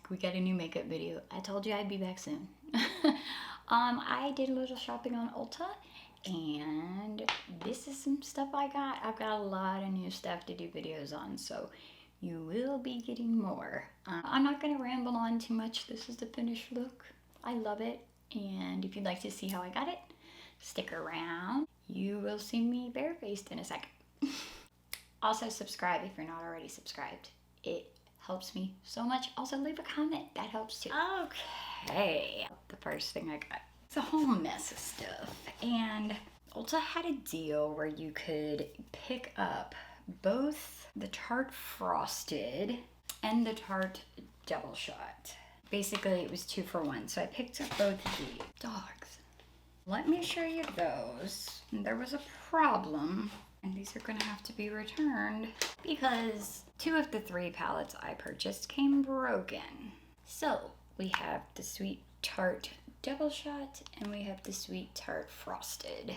We got a new makeup video. I told you I'd be back soon. I did a little shopping on Ulta, and this is some stuff I got. I've got a lot of new stuff to do videos on, so you will be getting more. I'm not gonna ramble on too much. This is the finished look. I love it, and if you'd like to see how I got it, stick around. You will see me barefaced in a second. Also, subscribe if you're not already subscribed. It helps me so much. Also, leave a comment. That helps too. Okay, the first thing I got. It's a whole mess of stuff. And Ulta had a deal where you could pick up both the Tarte Frosted and the Tarte Double Shot. Basically, it was 2 for 1. So I picked up both of these. Dogs. Let me show you those. There was a problem, and these are gonna have to be returned because 2 of the 3 palettes I purchased came broken. So we have the Sweet Tarte Double Shot and we have the Sweet Tarte Frosted.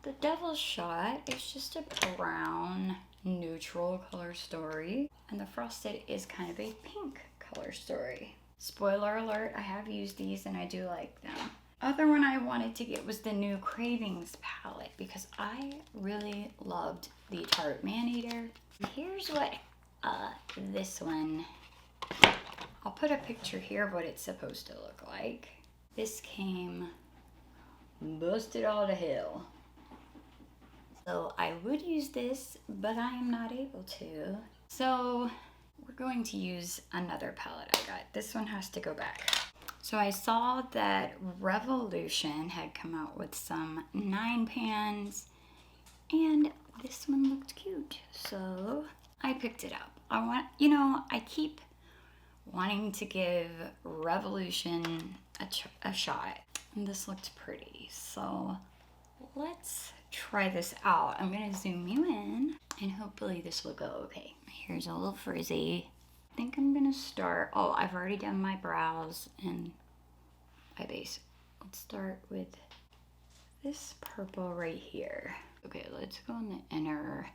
The Double Shot is just a brown neutral color story, and the Frosted is kind of a pink color story. Spoiler alert, I have used these and I do like them. Other one I wanted to get was the new Cravings palette because I really loved the Tarte Maneater. Here's what this one, I'll put a picture here of what it's supposed to look like. This came busted all to hell. So I would use this, but I am not able to. So we're going to use another palette I got. This one has to go back. So I saw that Revolution had come out with some 9 pans, and this one looked cute, so I picked it up. I keep wanting to give Revolution a shot, and this looked pretty, so let's try this out. I'm gonna zoom you in, and hopefully this will go okay. Here's a little frizzy. I think I'm gonna start, I've already done my brows and eye base. Let's start with this purple right here. Okay, let's go in the inner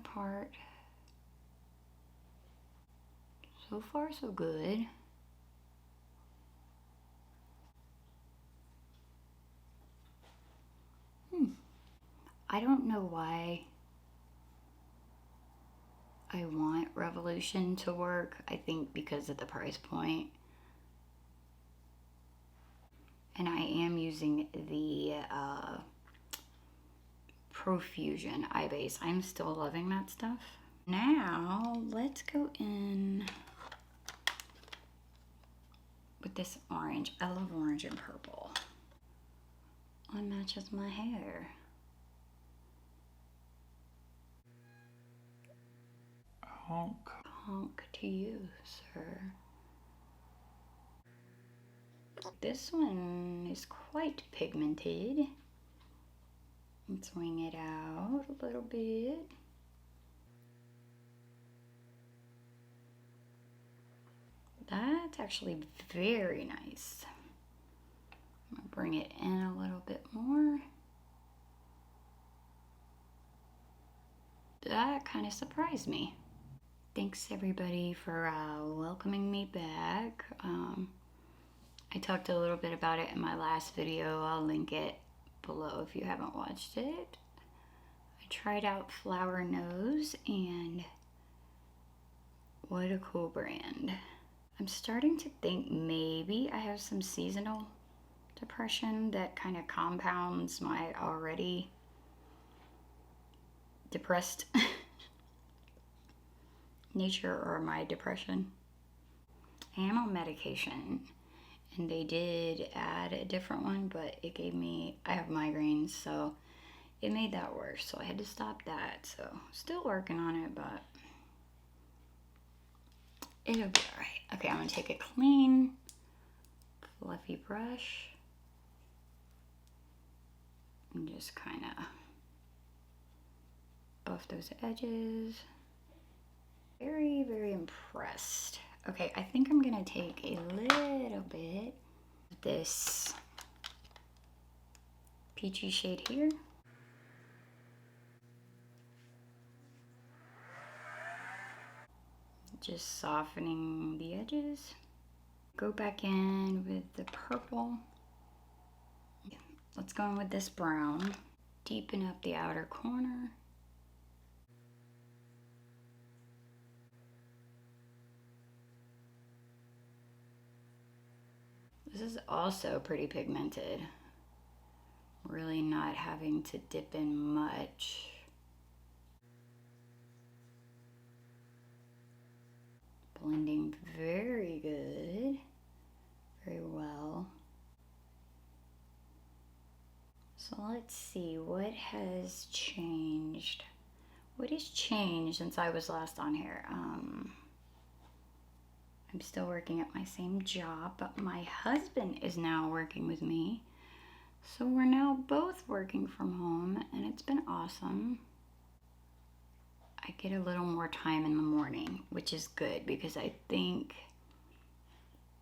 part. So far, so good. I don't know why I want Revolution to work. I think because of the price point. And I am using the Profusion eye base. I'm still loving that stuff. Now, let's go in with this orange. I love orange and purple. It matches my hair. Honk. Honk to you, sir. This one is quite pigmented. Let's wing it out a little bit. That's actually very nice. I'm gonna bring it in a little bit more. That kind of surprised me. Thanks everybody for welcoming me back. I talked a little bit about it in my last video. I'll link it below if you haven't watched it. I tried out Flower Nose, and what a cool brand. I'm starting to think maybe I have some seasonal depression that kind of compounds my already depressed nature, or my depression. I am on medication, and they did add a different one, but it gave me, I have migraines, so it made that worse, so I had to stop that. So still working on it, but it'll be all right. Okay, I'm gonna take a clean, fluffy brush and just kind of buff those edges. Very, very impressed. Okay, I think I'm gonna take a little bit of this peachy shade here. Just softening the edges. Go back in with the purple. Let's go in with this brown. Deepen up the outer corner. This is also pretty pigmented. Really not having to dip in much. Blending very good, very well. So let's see, what has changed? What has changed since I was last on here? I'm still working at my same job, but my husband is now working with me. So we're now both working from home, and it's been awesome. I get a little more time in the morning, which is good because I think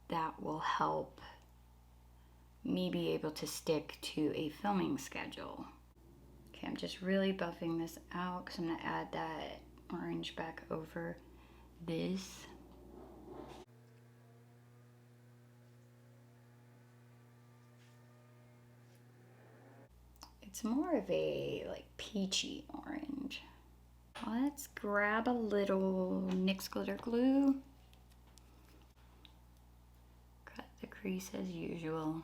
that will help me be able to stick to a filming schedule. Okay, I'm just really buffing this out because I'm gonna add that orange back over this. It's more of a like peachy orange. Let's grab a little NYX glitter glue. Cut the crease as usual.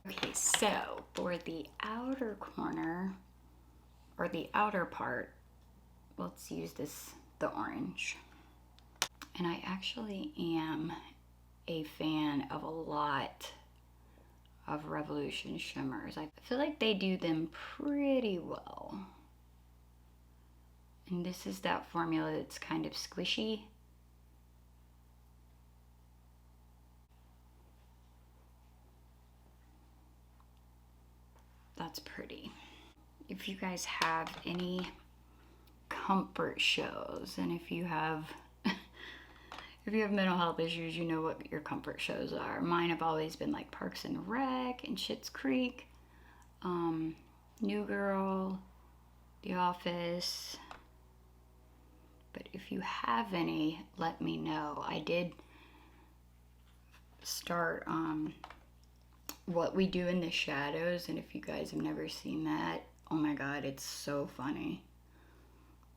Okay, so for the outer corner, or the outer part, let's use the orange. And I actually am a fan of a lot of Revolution shimmers. I feel like they do them pretty well. And this is that formula that's kind of squishy. That's pretty. If you guys have any comfort shows, and if you have mental health issues, you know what your comfort shows are. Mine have always been like Parks and Rec and Schitt's Creek, New Girl, The Office. But if you have any, let me know. I did start What We Do in the Shadows, and if you guys have never seen that, oh my god, it's so funny.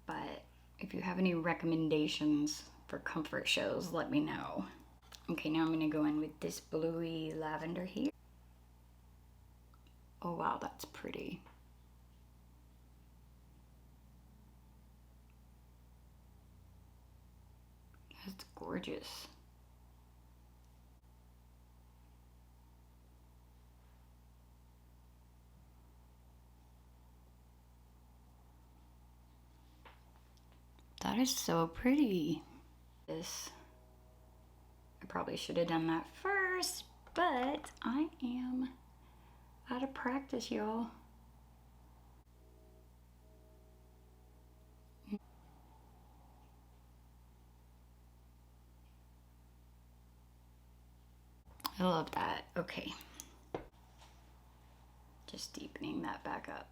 But if you have any recommendations for comfort shows, let me know. Okay, now I'm gonna go in with this bluey lavender here. Oh wow, that's pretty. That's gorgeous. That is so pretty. This, I probably should have done that first, but I am out of practice, y'all. I love that. Okay. Just deepening that back up.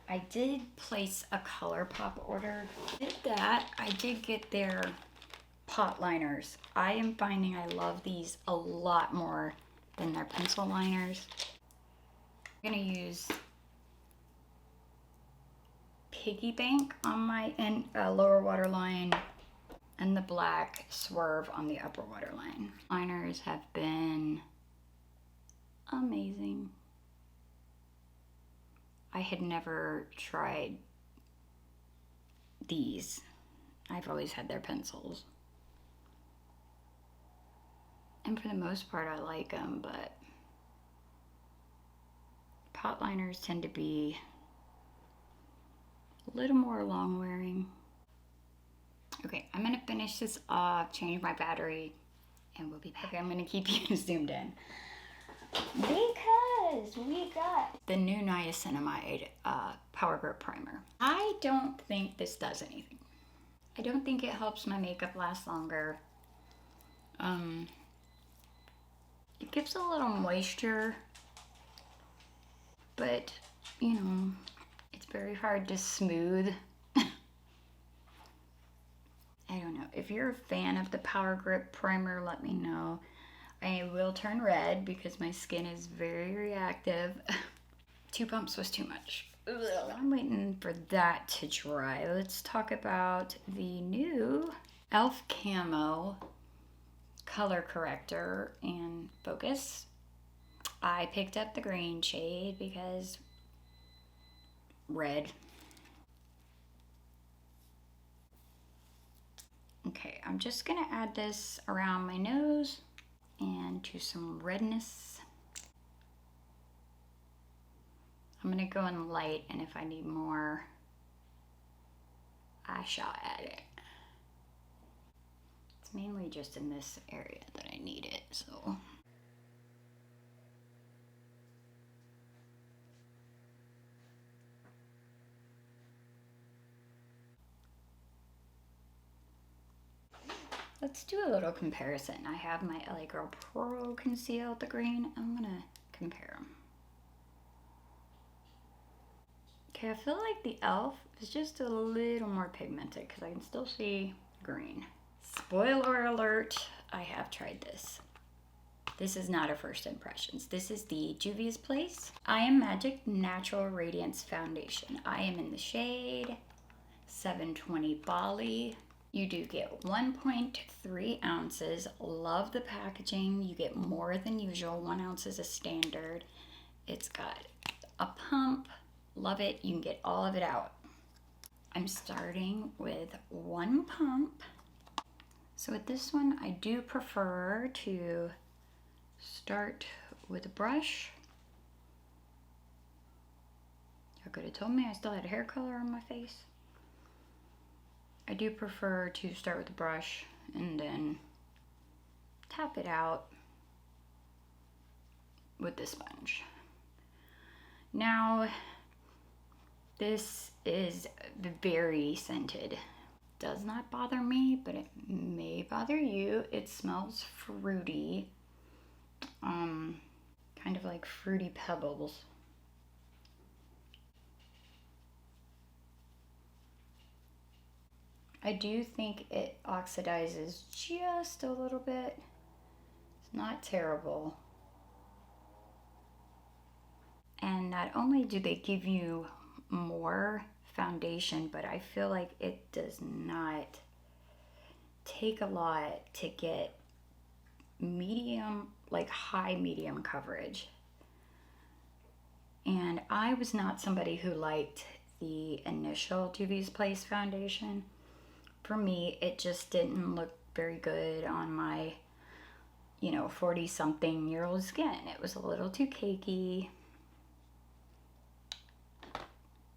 I did place a ColourPop order. Did that. I did get their pot liners. I am finding I love these a lot more than their pencil liners. I'm gonna use Piggy Bank on my lower waterline and the black Swerve on the upper waterline. Liners have been amazing. I had never tried these. I've always had their pencils. And for the most part, I like them, but pot liners tend to be a little more long wearing. Okay, I'm gonna finish this off, change my battery, and we'll be back. Okay, I'm gonna keep you zoomed in because we got the new niacinamide Power Grip Primer. I don't think this does anything. I don't think it helps my makeup last longer. It gives a little moisture, but you know, it's very hard to smooth. I don't know. If you're a fan of the Power Grip primer, let me know. I will turn red because my skin is very reactive. 2 pumps was too much. Ugh. I'm waiting for that to dry. Let's talk about the new e.l.f. Camo color corrector and focus. I picked up the green shade because red. Okay, I'm just gonna add this around my nose and to some redness. I'm gonna go in light, and if I need more, I shall add it. It's mainly just in this area that I need it, so. Let's do a little comparison. I have my LA Girl Pro Conceal the green. I'm gonna compare them. Okay, I feel like the e.l.f. is just a little more pigmented because I can still see green. Spoiler alert, I have tried this. This is not a first impressions. This is the Juvias Place I Am Magic Natural Radiance Foundation. I am in the shade 720 Bali. You do get 1.3 ounces. Love the packaging. You get more than usual. 1 ounce is a standard. It's got a pump. Love it. You can get all of it out. I'm starting with 1 pump. So with this one, I do prefer to start with a brush. You could have told me I still had hair color on my face. I do prefer to start with a brush and then tap it out with the sponge. Now, this is very scented. Does not bother me, but it may bother you. It smells fruity, kind of like Fruity Pebbles. I do think it oxidizes just a little bit. It's not terrible. And not only do they give you more foundation, but I feel like it does not take a lot to get medium, like high medium coverage. And I was not somebody who liked the initial Juvias Place foundation. For me, it just didn't look very good on my, 40-something-year-old skin. It was a little too cakey.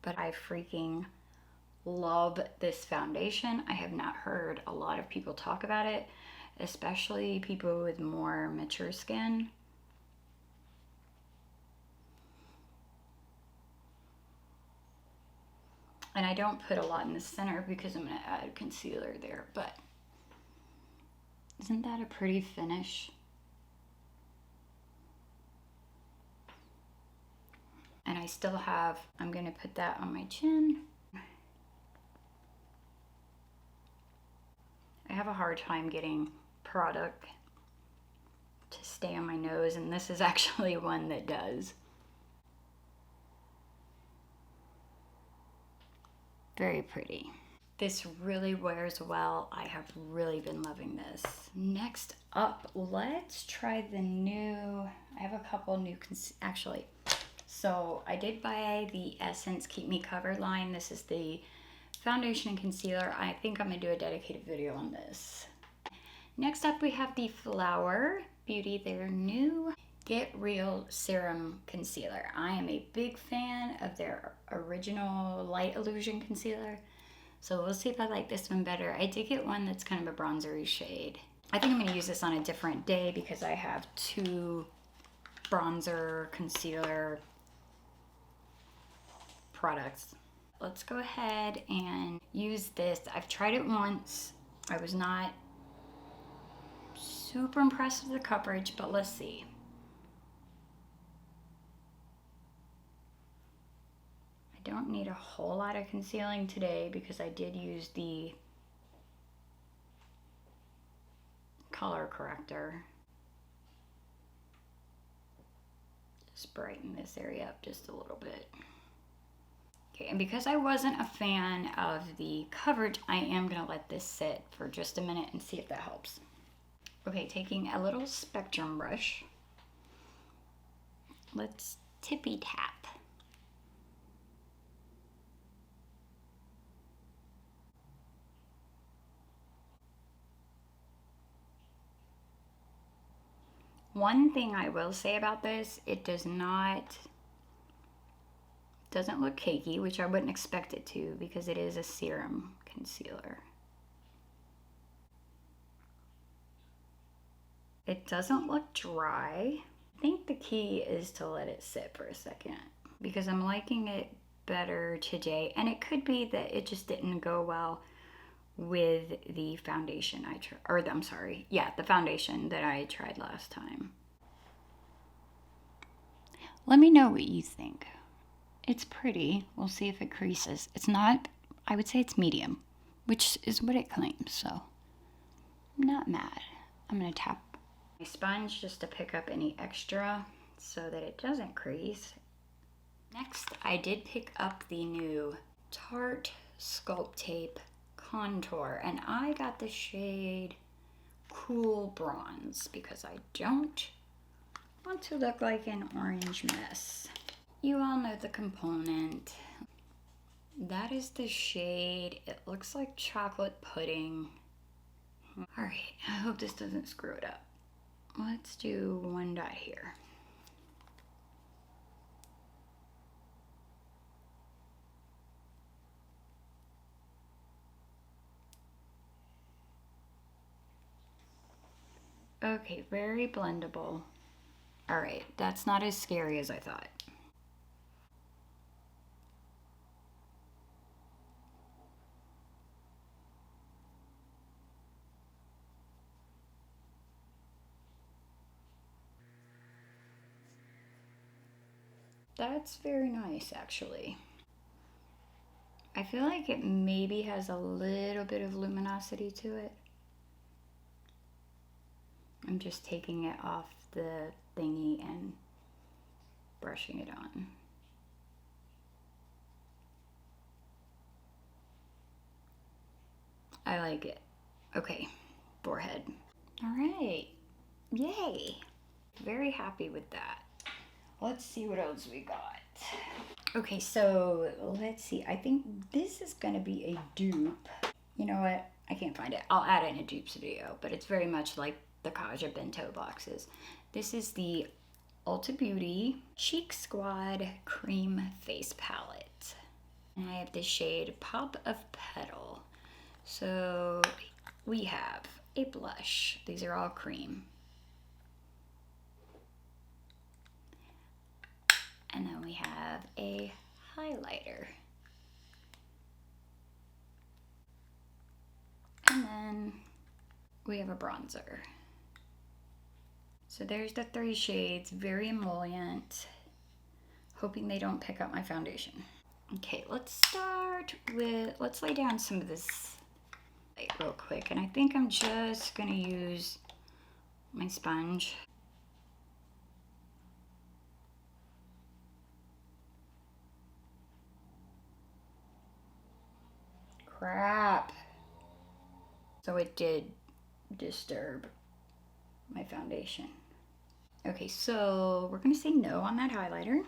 But I freaking love this foundation. I have not heard a lot of people talk about it, especially people with more mature skin. And I don't put a lot in the center because I'm going to add concealer there, but isn't that a pretty finish? And I still have, I'm going to put that on my chin. I have a hard time getting product to stay on my nose, and this is actually one that does. Very pretty. This really wears well. I have really been loving this. Next up, let's try the new, I have a couple new, actually. So I did buy the Essence Keep Me Covered line. This is the foundation and concealer. I think I'm gonna do a dedicated video on this. Next up, we have the Ulta Beauty, their new Get Real Serum Concealer. I am a big fan of their original Light Illusion Concealer. So we'll see if I like this one better. I did get one that's kind of a bronzery shade. I think I'm gonna use this on a different day because I have 2 bronzer concealer products. Let's go ahead and use this. I've tried it once. I was not super impressed with the coverage, but let's see. I don't need a whole lot of concealing today because I did use the color corrector. Just brighten this area up just a little bit. Okay, and because I wasn't a fan of the coverage, I am gonna let this sit for just a minute and see if that helps. Okay, taking a little spectrum brush, let's tippy tap. One thing I will say about this, it doesn't look cakey, which I wouldn't expect it to because it is a serum concealer. It doesn't look dry. I think the key is to let it sit for a second because I'm liking it better today, and it could be that it just didn't go well with the foundation I tried, or I'm sorry, yeah, the foundation that I tried last time. Let me know what you think. It's pretty. We'll see if it creases. It's not, I would say it's medium, which is what it claims, so I'm not mad. I'm gonna tap my sponge just to pick up any extra so that it doesn't crease. Next, I did pick up the new Tarte Sculpt Tape Contour, and I got the shade Cool Bronze because I don't want to look like an orange mess. You all know the component. That is the shade. It looks like chocolate pudding. All right, I hope this doesn't screw it up. Let's do one dot here. Okay, very blendable. All right, that's not as scary as I thought. That's very nice, actually. I feel like it maybe has a little bit of luminosity to it. I'm just taking it off the thingy and brushing it on. I like it. Okay, forehead. All right, yay. Very happy with that. Let's see what else we got. Okay, so let's see. I think this is gonna be a dupe. You know what? I can't find it. I'll add it in a dupes video, but it's very much like the Kaja bento boxes. This is the Ulta Beauty Cheek Squad Cream Face Palette. And I have the shade Pop of Petal. So we have a blush. These are all cream. And then we have a highlighter. And then we have a bronzer. So there's the 3 shades, very emollient. Hoping they don't pick up my foundation. Okay, let's lay down some of this light real quick. And I think I'm just gonna use my sponge. Crap. So it did disturb my foundation. Okay, so we're gonna say no on that highlighter.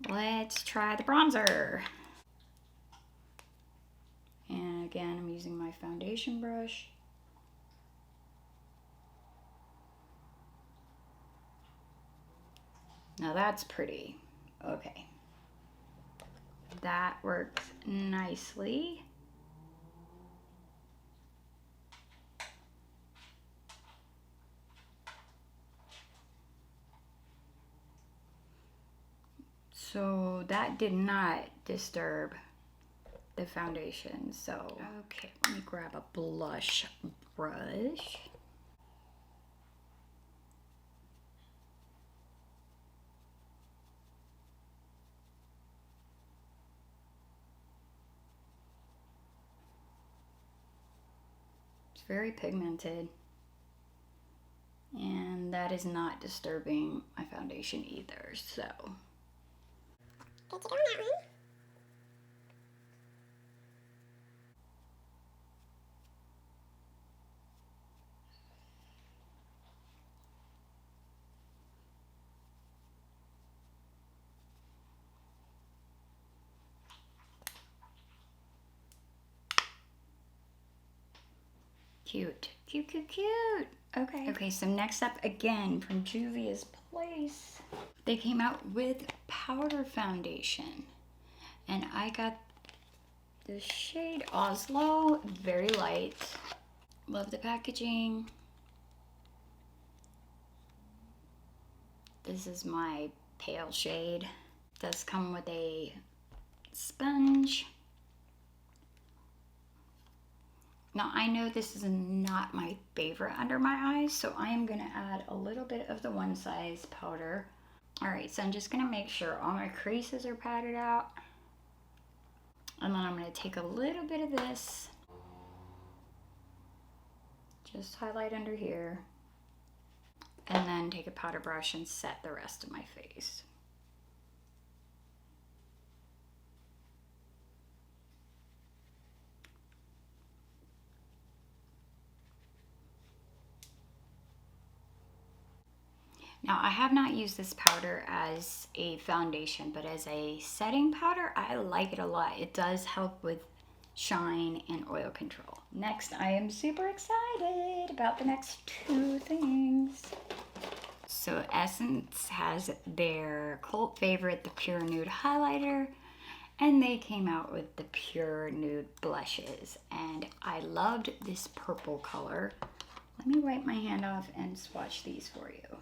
Let's try the bronzer. And again, I'm using my foundation brush. Now that's pretty. Okay. That works nicely. So that did not disturb the foundation. So, okay, let me grab a blush brush. very pigmented. And that is not disturbing my foundation either, so. Did you go on that one? Cute, cute, cute, cute. Okay, so next up again from Juvias Place. They came out with powder foundation. And I got the shade Oslo, very light. Love the packaging. This is my pale shade. Does come with a sponge. Now I know this is not my favorite under my eyes, so I am gonna add a little bit of the One Size powder. All right, so I'm just gonna make sure all my creases are patted out. And then I'm gonna take a little bit of this, just highlight under here, and then take a powder brush and set the rest of my face. Now I have not used this powder as a foundation, but as a setting powder, I like it a lot. It does help with shine and oil control. Next, I am super excited about the next two things. So Essence has their cult favorite, the Pure Nude Highlighter, and they came out with the Pure Nude Blushes. And I loved this purple color. Let me wipe my hand off and swatch these for you.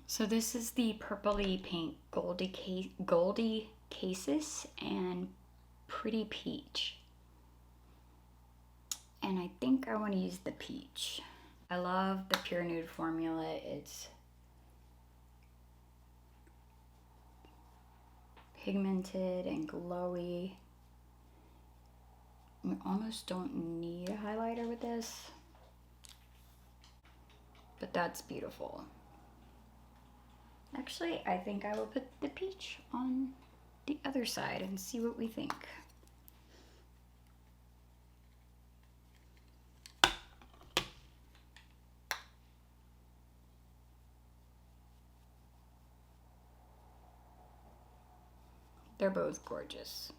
So this is the purpley pink Goldie Cases and Pretty Peach. And I think I want to use the peach. I love the Pure Nude formula. It's pigmented and glowy. You almost don't need a highlighter with this, but that's beautiful. Actually, I think I will put the peach on the other side and see what we think. They're both gorgeous.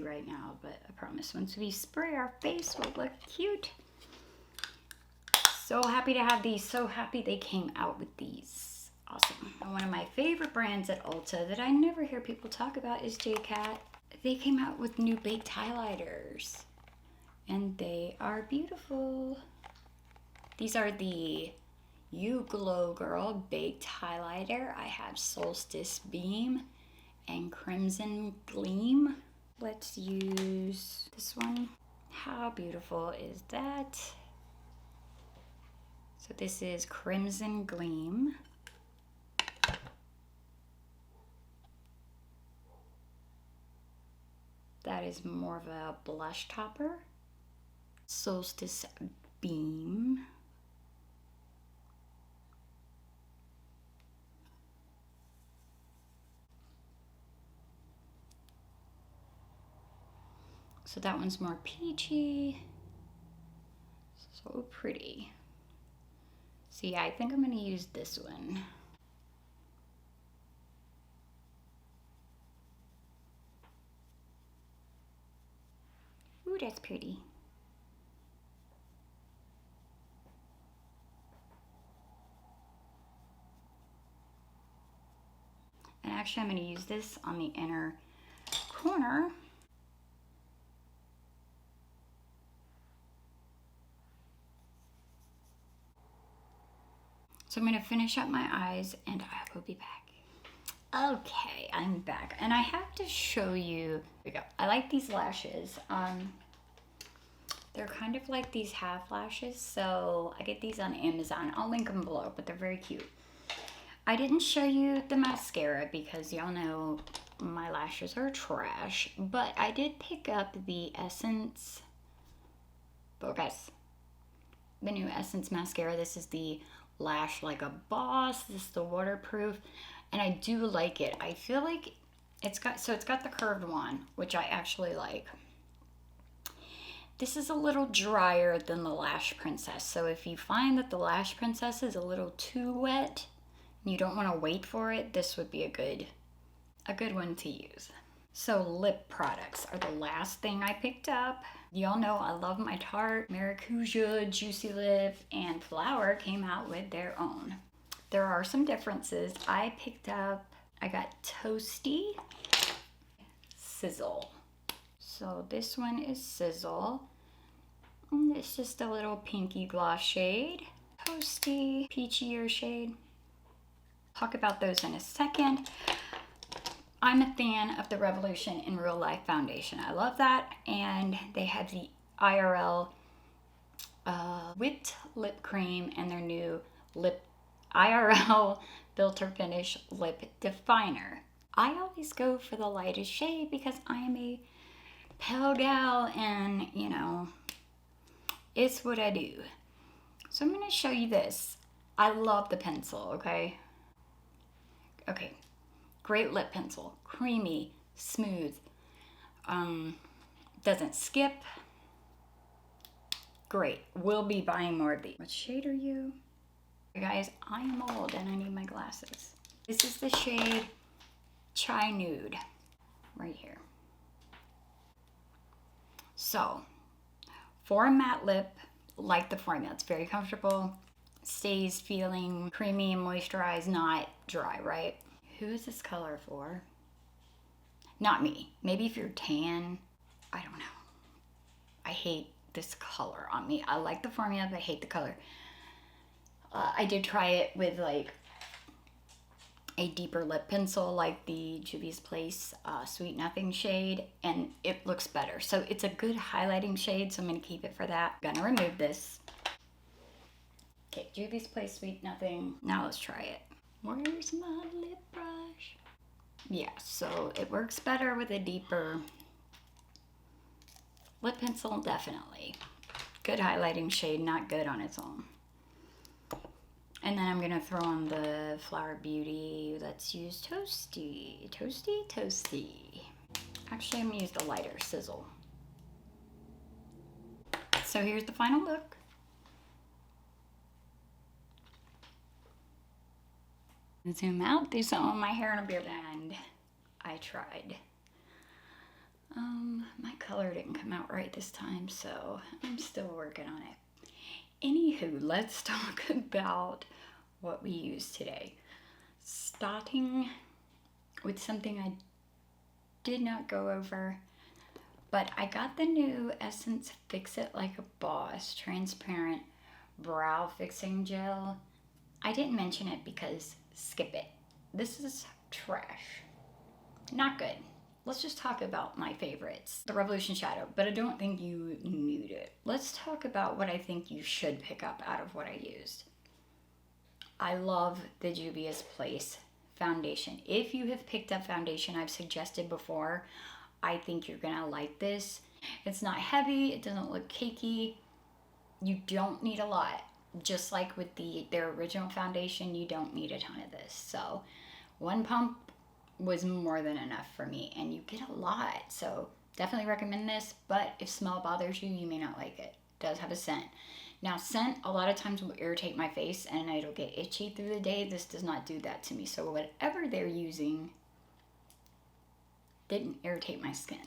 Right now, but I promise once we spray our face, we'll look cute. So happy to have these. So happy they came out with these. Awesome. And one of my favorite brands at Ulta that I never hear people talk about is JCat. They came out with new baked highlighters, and they are beautiful. These are the You Glow Girl Baked Highlighter. I have Solstice Beam and Crimson Gleam. Let's use this one. How beautiful is that? So this is Crimson Gleam. That is more of a blush topper. Solstice Beam. So that one's more peachy. So pretty. So yeah, I think I'm gonna use this one. Ooh, that's pretty. And actually I'm gonna use this on the inner corner. So I'm gonna finish up my eyes and I will be back. Okay, I'm back. And I have to show you, here we go. I like these lashes. They're kind of like these half lashes. So I get these on Amazon. I'll link them below, but they're very cute. I didn't show you the mascara because y'all know my lashes are trash, but I did pick up the Essence Focus, the new Essence mascara. This is the Lash Like a Boss. This is the waterproof, and I do like it. I feel like it's got the curved one, which I actually like. This is a little drier than the Lash Princess, so if you find that the Lash Princess is a little too wet and you don't want to wait for it, this would be a good one to use. So lip products are the last thing I picked up. Y'all know I love my Tarte, Maracuja, Juicy Lip, and Flower came out with their own. There are some differences. I got Toasty, Sizzle. So this one is Sizzle. And it's just a little pinky gloss shade. Toasty, peachier shade. Talk about those in a second. I'm a fan of the Revolution in Real Life foundation. I love that. And they have the IRL whipped lip cream and their new IRL filter finish lip definer. I always go for the lightest shade because I am a pale gal, and you know, it's what I do. So I'm going to show you this. I love the pencil, okay? Okay. Great lip pencil, creamy, smooth, doesn't skip. Great, we'll be buying more of these. What shade are you? You guys, I am old and I need my glasses. This is the shade Chai Nude, right here. So, for a matte lip, like the formula, it's very comfortable, stays feeling creamy and moisturized, not dry, right? Who is this color for? Not me. Maybe if you're tan, I don't know. I hate this color on me. I like the formula, but I hate the color. I did try it with like a deeper lip pencil, like the Juvias Place Sweet Nothing shade, and it looks better. So it's a good highlighting shade, so I'm gonna keep it for that. Gonna remove this. Okay, Juvias Place Sweet Nothing. Now let's try it. Where's my lip brush? Yeah, so it works better with a deeper lip pencil, definitely. Good highlighting shade, not good on its own. And then I'm gonna throw on the Ulta Beauty. Let's use Toasty. Toasty, Toasty. Actually, I'm gonna use the lighter Sizzle. So here's the final look. Zoom out, do something with my hair and a beard, and I tried. My color didn't come out right this time, so I'm still working on it. Anywho, let's talk about what we use today. Starting with something I did not go over, but I got the new Essence Fix It Like a Boss transparent brow fixing gel. I didn't mention it because skip it. This is trash. Not good. Let's just talk about my favorites. The Revolution Shadow, but I don't think you need it. Let's talk about what I think you should pick up out of what I used. I love the Juvias Place foundation. If you have picked up foundation I've suggested before, I think you're gonna like this. It's not heavy, it doesn't look cakey. You don't need a lot. Just like with their original foundation, you don't need a ton of this. So one pump was more than enough for me, and you get a lot. So definitely recommend this, but if smell bothers you, you may not like it. It does have a scent. Now scent a lot of times will irritate my face and it'll get itchy through the day. This does not do that to me. So whatever they're using didn't irritate my skin.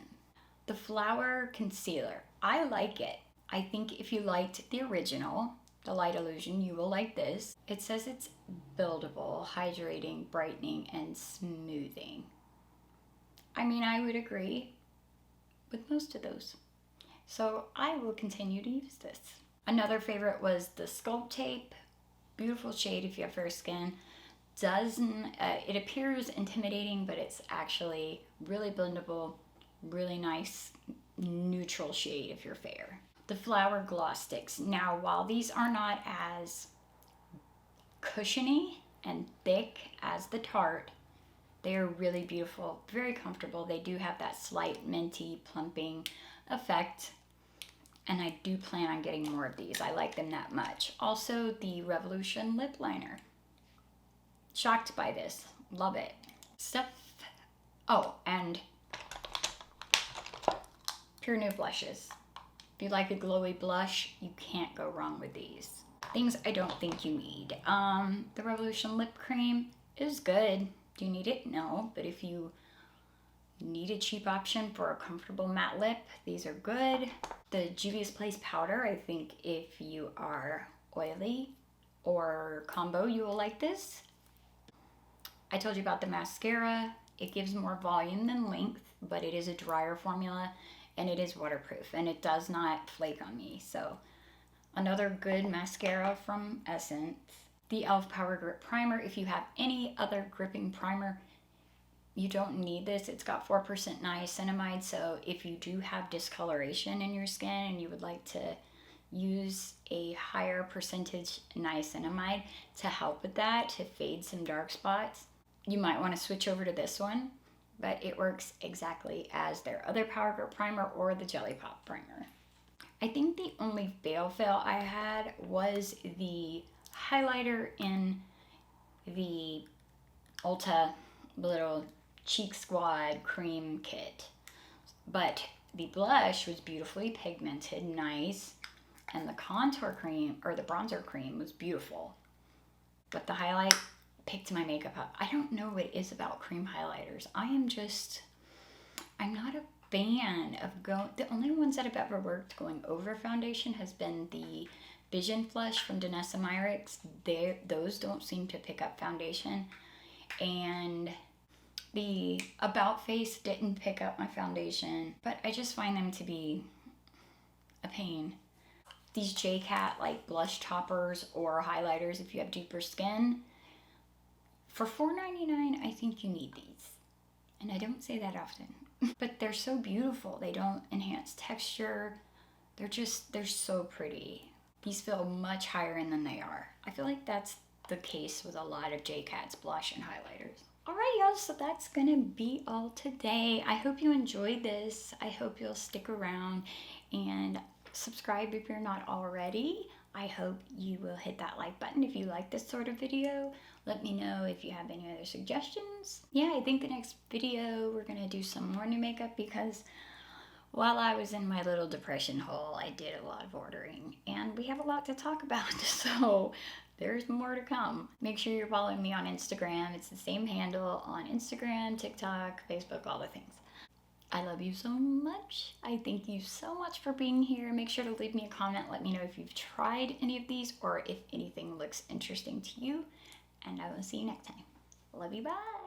The Flower Concealer, I like it. I think if you liked the original, the Light Illusion, you will like this. It says it's buildable, hydrating, brightening, and smoothing. I mean, I would agree with most of those. So I will continue to use this. Another favorite was the Sculpt Tape. Beautiful shade if you have fair skin. It appears intimidating, but it's actually really blendable, really nice, neutral shade if you're fair. The Flower Gloss Sticks. Now, while these are not as cushiony and thick as the Tarte, They are really beautiful, very comfortable. They do have that slight minty plumping effect. And I do plan on getting more of these. I like them that much. Also, the Revolution lip liner. Shocked by this. Love it. Stuff. Oh, and Pure Nude blushes. If you like a glowy blush, you can't go wrong with these. Things I don't think you need. The Revolution lip cream is good. Do you need it? No. But if you need a cheap option for a comfortable matte lip, these are good. The Juvias Place powder, I think if you are oily or combo, you will like this. I told you about the mascara. It gives more volume than length, but it is a drier formula and it is waterproof and it does not flake on me. So another good mascara from Essence. The e.l.f. Power Grip Primer. If you have any other gripping primer, you don't need this. It's got 4% niacinamide, so if you do have discoloration in your skin and you would like to use a higher percentage niacinamide to help with that, to fade some dark spots, you might want to switch over to this one, but it works exactly as their other Power Grip Primer or the Jelly Pop Primer. I think the only fail I had was the highlighter in the Ulta little Cheek Squad cream kit, but the blush was beautifully pigmented, nice, and the contour cream or the bronzer cream was beautiful, but the highlight picked my makeup up. I don't know what it is about cream highlighters. I'm not a fan of the only ones that have ever worked going over foundation has been the Vision Flush from Danessa Myricks. Those don't seem to pick up foundation, and the About Face didn't pick up my foundation, but I just find them to be a pain. These JCat like blush toppers or highlighters, if you have deeper skin, for $4.99, I think you need these. And I don't say that often, but they're so beautiful. They don't enhance texture. They're so pretty. These feel much higher end than they are. I feel like that's the case with a lot of JCat's blush and highlighters. Alright y'all, so that's gonna be all today. I hope you enjoyed this. I hope you'll stick around and subscribe if you're not already. I hope you will hit that like button if you like this sort of video. Let me know if you have any other suggestions. Yeah, I think the next video we're gonna do some more new makeup because while I was in my little depression hole, I did a lot of ordering and we have a lot to talk about, so there's more to come. Make sure you're following me on Instagram. It's the same handle on Instagram, TikTok, Facebook, all the things. I love you so much. I thank you so much for being here. Make sure to leave me a comment. Let me know if you've tried any of these or if anything looks interesting to you. And I will see you next time. Love you, bye.